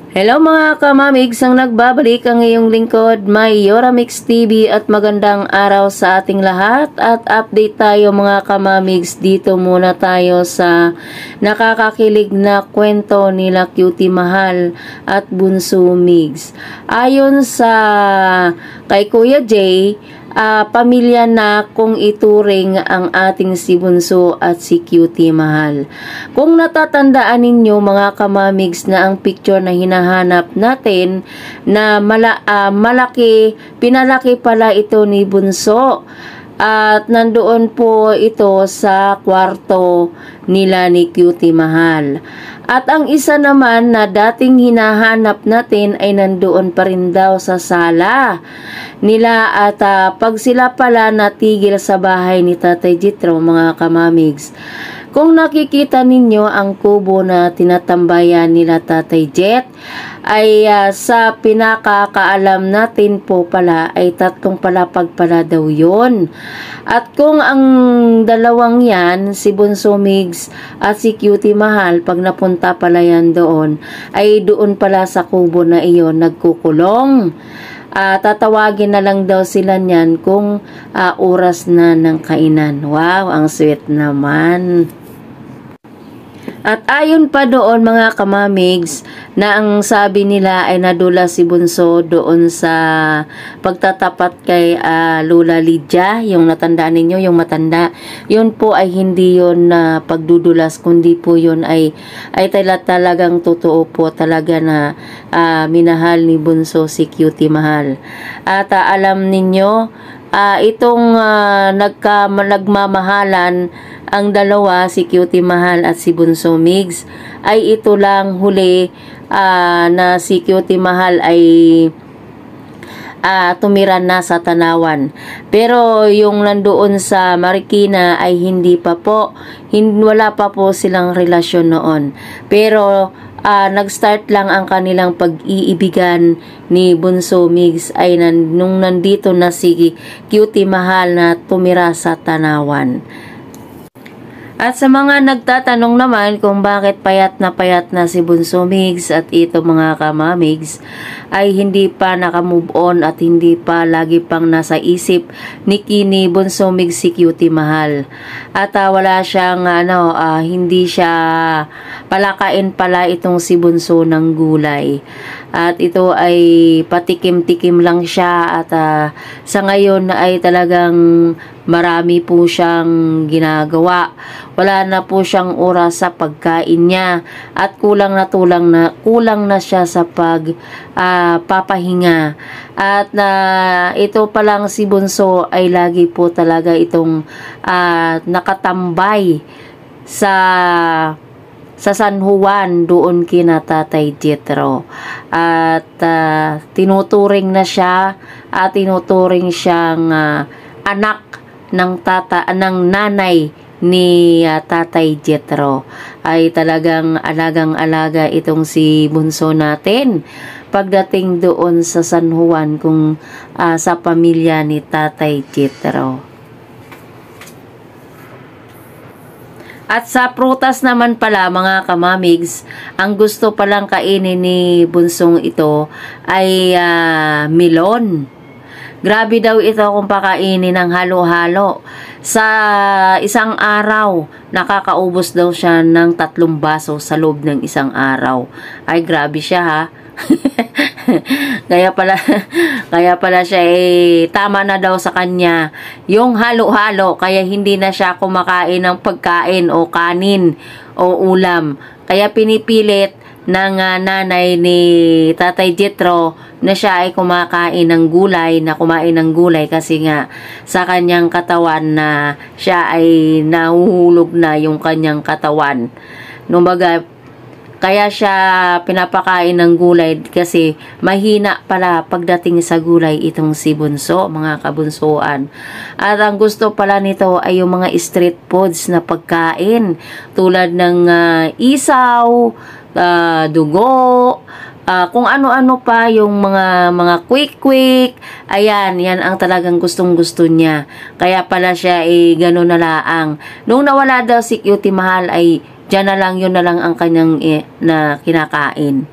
Hello mga kamamigs, ang nagbabalik ang iyong lingkod, Mayora Mix TV, at magandang araw sa ating lahat at update tayo mga kamamigs. Dito muna tayo sa nakakakilig na kwento nila Cutie Mahal at Bunso Migs. Ayon sa kay Kuya Jay, pamilya na kung ituring ang ating si Bunso at si Cutie Mahal. Kung natatandaan ninyo mga kamamigs na ang picture na hinahanap natin na malaki, pinalaki pala ito ni Bunso. At nandoon po ito sa kwarto nila ni Cutie Mahal. At ang isa naman na dating hinahanap natin ay nandoon pa rin daw sa sala nila. At pag sila pala natigil sa bahay ni Tatay Jethro mga kamamigs, kung nakikita ninyo ang kubo na tinatambayan nila Tatay Jet, ay sa pinakakaalam natin po pala ay 3 palapag pala daw yun. At kung ang dalawang yan, si Bunso Migs at si Cutie Mahal, pag napunta pala yan doon, ay doon pala sa kubo na iyon nagkukulong. Tatawagin na lang daw sila niyan kung oras na ng kainan. Wow, ang sweet naman. At ayon pa doon mga kamamigs, na ang sabi nila ay nadula si Bunso doon sa pagtatapat kay Lola Lydia, yung natandaan ninyo, yung matanda. Yun po ay hindi yun na pagdudulas, kundi po yun ay talagang totoo po talaga na minahal ni Bunso si Cutie Mahal. At alam ninyo, itong nagmamahalan ang dalawa, si Cutie Mahal at si Bunso Migs, ay ito lang huli na si Cutie Mahal ay tumira na sa Tanawan. Pero yung nandoon sa Marikina ay hindi pa po, wala pa po silang relasyon noon. Pero nag-start lang ang kanilang pag-iibigan ni Bunso Migs ay nung nandito na si Cutie Mahal na tumira sa Tanawan. At sa mga nagtatanong naman kung bakit payat na si Bunso Migs at ito mga kamamigs ay hindi pa nakamove on at hindi pa lagi pang nasa isip ni Bunso Migs si Cutie Mahal. At wala siyang hindi siya palakain pala itong si Bunso ng gulay. At ito ay patikim-tikim lang siya at sa ngayon ay talagang marami po siyang ginagawa. Wala na po siyang oras sa pagkain niya at kulang na siya sa papahinga. At ito pa lang si Bunso ay lagi po talaga itong nakatambay sa San Juan doon kina Tatay Jethro. At tinuturing na siya at tinuturing siyang anak ng nanay ni Tatay Jethro. Ay talagang alagang-alaga itong si Bunso natin pagdating doon sa San Juan kung sa pamilya ni Tatay Jethro. At sa prutas naman pala mga kamamigs, ang gusto palang kainin ni Bunsong ito ay melon. Grabe daw ito kung pakainin ng halo-halo. Sa isang araw, nakakaubos daw siya ng 3 baso sa loob ng isang araw. Ay grabe siya ha. kaya pala siya tama na daw sa kanya yung halo-halo, kaya hindi na siya kumakain ng pagkain o kanin o ulam. Kaya pinipilit ng nanay ni Tatay Jethro na siya ay kumain ng gulay kasi nga sa kanyang katawan na siya ay nahuhulog na yung kanyang katawan. Numbaga, kaya siya pinapakain ng gulay kasi mahina pala pagdating sa gulay itong si Bunso, mga kabunsuan. At ang gusto pala nito ay yung mga street foods na pagkain tulad ng isaw, dugo, kung ano-ano pa yung mga quick. Ayan, yan ang talagang gustong-gusto niya. Kaya pala siya gano'n na laang. Nung nawala daw si Cutie Mahal ay diyan na lang, yun na lang ang kanyang na kinakain.